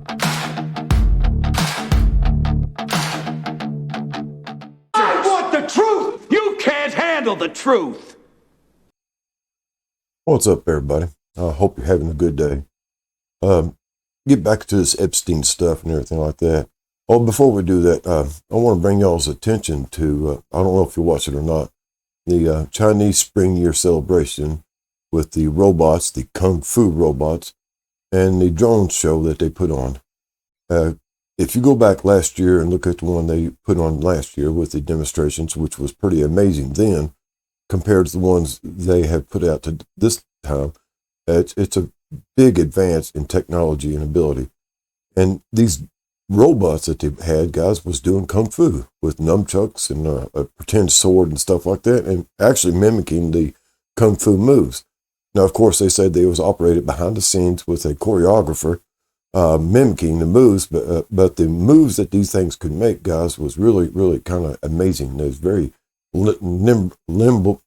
I want the truth! You can't handle the truth! What's up, everybody? I hope you're having a good day. Get back to this Epstein stuff and everything like that. Oh, before we do that, I want to bring y'all's attention to, I don't know if you watch it or not, the Chinese Spring Year celebration with the robots, the Kung Fu robots, and the drone show that they put on. If you go back last year and look at the one they put on last year with the demonstrations, which was pretty amazing then, compared to the ones they have put out to this time, it's a big advance in technology and ability. And these robots that they had, guys, was doing kung fu with nunchucks and a pretend sword and stuff like that, and actually mimicking the kung fu moves. Now, of course, they said they was operated behind the scenes with a choreographer mimicking the moves, but the moves that these things could make, guys, was really, really kind of amazing. It was very nimble,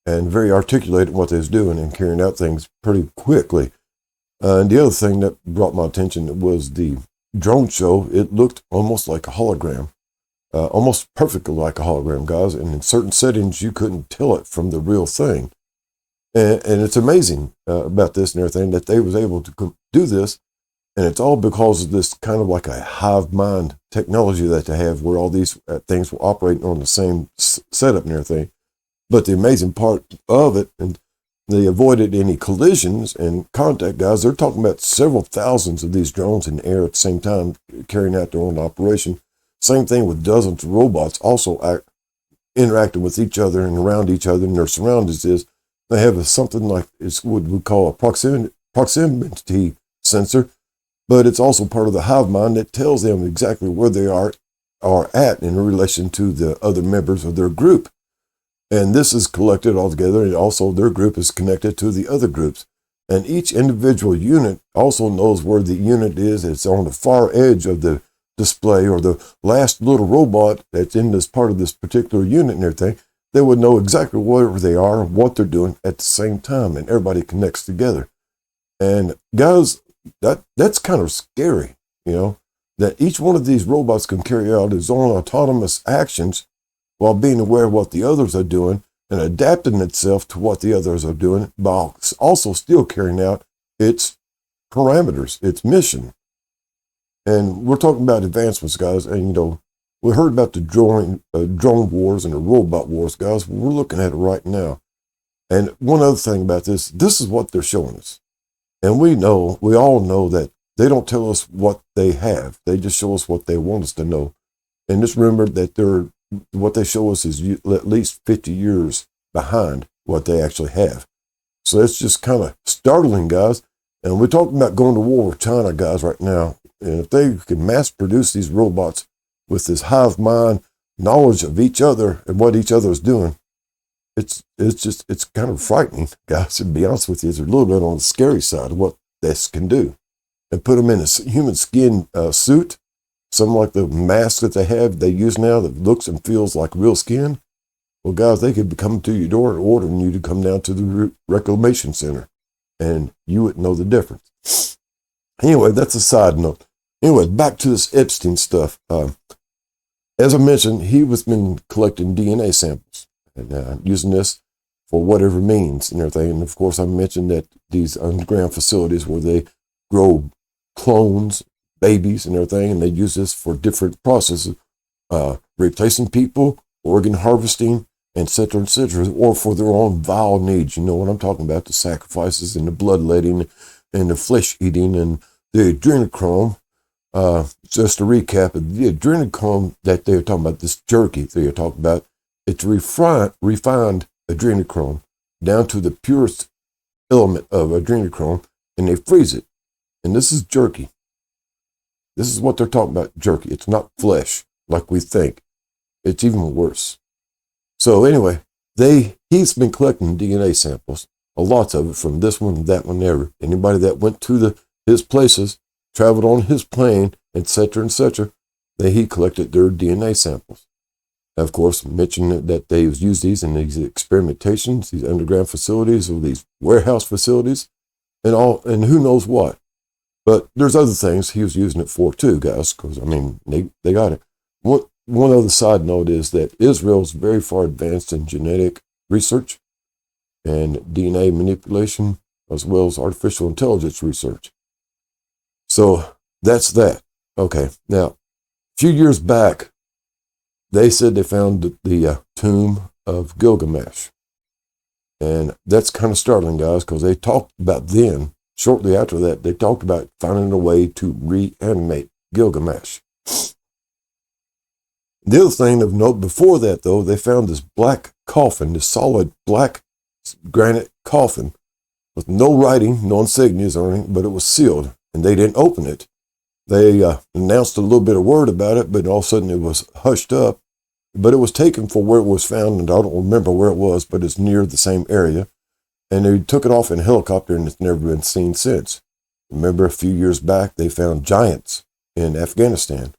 and very articulate in what they was doing and carrying out things pretty quickly. And the other thing that brought my attention was the drone show. It looked almost like a hologram, almost perfectly like a hologram, guys. And in certain settings, you couldn't tell it from the real thing. And it's amazing about this and everything that they was able to do this. And it's all because of this kind of like a hive mind technology that they have, where all these things were operating on the same setup and everything. But the amazing part of it, and they avoided any collisions and contact, guys. They're talking about several thousands of these drones in the air at the same time carrying out their own operation. Same thing with dozens of robots also interacting with each other and around each other, and their surroundings is they have something like it's what we call a proximity sensor, but it's also part of the hive mind that tells them exactly where they are at in relation to the other members of their group. And this is collected all together, and also their group is connected to the other groups. And each individual unit also knows where the unit is. It's on the far edge of the display, or the last little robot that's in this part of this particular unit and everything. They would know exactly where they are and what they're doing at the same time, and everybody connects together. And guys, that's kind of scary, that each one of these robots can carry out its own autonomous actions while being aware of what the others are doing and adapting itself to what the others are doing, while also still carrying out its parameters, its mission. And we're talking about advancements, guys. And, we heard about the drone wars and the robot wars, guys. We're looking at it right now. And one other thing about this is what they're showing us. And we all know that they don't tell us what they have. They just show us what they want us to know. And just remember that what they show us is at least 50 years behind what they actually have. So it's just kind of startling, guys. And we're talking about going to war with China, guys, right now. And if they can mass produce these robots with this hive mind knowledge of each other and what each other is doing, it's kind of frightening, guys, to be honest with you. It's a little bit on the scary side of what this can do. And put them in a human skin suit, something like the mask that they use now that looks and feels like real skin. Well, guys, they could be coming to your door and ordering you to come down to the reclamation center, and you wouldn't know the difference. Anyway, that's a side note. Anyway, back to this Epstein stuff. As I mentioned, he was been collecting DNA samples and using this for whatever means and everything. And of course, I mentioned that these underground facilities where they grow clones, babies and everything, and they use this for different processes, replacing people, organ harvesting, et cetera, or for their own vile needs. You know what I'm talking about, the sacrifices and the bloodletting and the flesh eating and the adrenochrome. Just to recap, the adrenochrome that they're talking about, this jerky that you're talking about, it's refined adrenochrome down to the purest element of adrenochrome, and they freeze it. And this is jerky. This is what they're talking about, jerky. It's not flesh like we think. It's even worse. So anyway, he's been collecting DNA samples, lots of it, from this one, that one, there. Anybody that went to his places, traveled on his plane, etc., that he collected their DNA samples. Of course, mentioned that they used these in these experimentations, these underground facilities, or these warehouse facilities, and who knows what. But there's other things he was using it for too, guys, because, I mean, they got it. One other side note is that Israel's very far advanced in genetic research and DNA manipulation, as well as artificial intelligence research. So that's that. Okay, now, a few years back, they said they found the tomb of Gilgamesh. And that's kind of startling, guys, because they talked about then, shortly after that, they talked about finding a way to reanimate Gilgamesh. The other thing of note before that, though, they found this black coffin, this solid black granite coffin with no writing, no insignias or anything, but it was sealed, and they didn't open it. They announced a little bit of word about it, but all of a sudden it was hushed up. But it was taken for where it was found, and I don't remember where it was, but it's near the same area. And they took it off in a helicopter, and it's never been seen since. Remember, a few years back, they found giants in Afghanistan.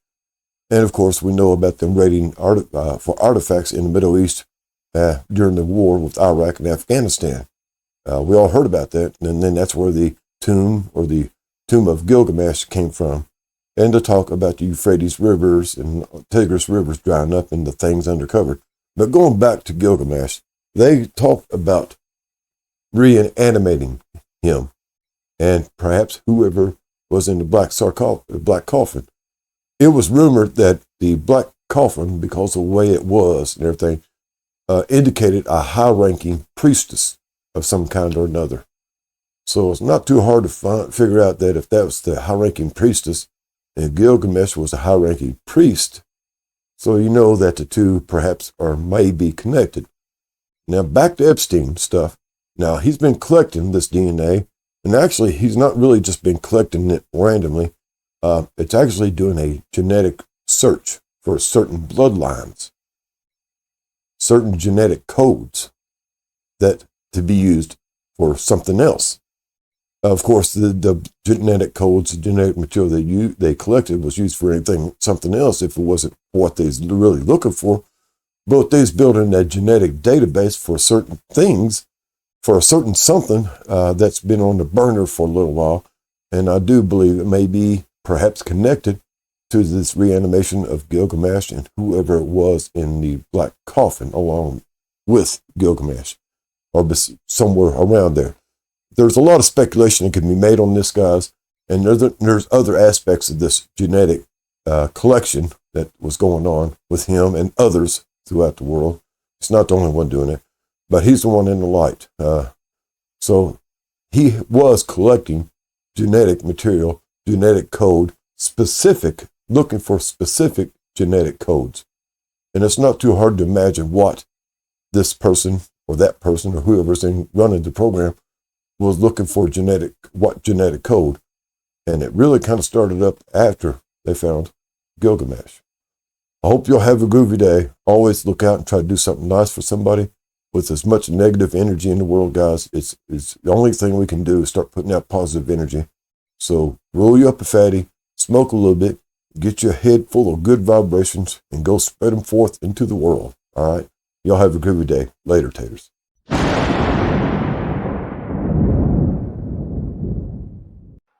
And, of course, we know about them raiding for artifacts in the Middle East during the war with Iraq and Afghanistan. We all heard about that, and then that's where the tomb of Gilgamesh came from. And to talk about the Euphrates rivers and Tigris rivers drying up and the things undercover. But going back to Gilgamesh, they talked about reanimating him and perhaps whoever was in the black coffin. It was rumored that the black coffin, because of the way it was and everything, indicated a high-ranking priestess of some kind or another. So it's not too hard to figure out that if that was the high-ranking priestess, and Gilgamesh was a high-ranking priest, so you know that the two perhaps may be connected. Now back to Epstein stuff. Now he's been collecting this DNA, and actually he's not really just been collecting it randomly. It's actually doing a genetic search for certain bloodlines, certain genetic codes that to be used for something else. Of course, the genetic codes, the genetic material they collected was used for something else if it wasn't what they was really looking for. But they was building that genetic database for certain things, for a certain something that's been on the burner for a little while. And I do believe it may be perhaps connected to this reanimation of Gilgamesh and whoever it was in the black coffin along with Gilgamesh, or somewhere around there. There's a lot of speculation that can be made on this, guys, and there's other aspects of this genetic collection that was going on with him and others throughout the world. He's not the only one doing it, but he's the one in the light. So he was collecting genetic material, genetic code, looking for specific genetic codes. And it's not too hard to imagine what this person or that person or whoever's running the program was looking for genetic code. And it really kind of started up after they found Gilgamesh. I hope you'll have a groovy day. Always look out and try to do something nice for somebody. With as much negative energy in the world, guys, it's the only thing we can do is start putting out positive energy. So roll you up a fatty, smoke a little bit, get your head full of good vibrations, and go spread them forth into the world. All right? Y'all have a groovy day. Later, taters.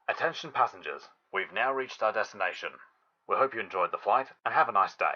Attention passengers, we've now reached our destination. We hope you enjoyed the flight and have a nice day.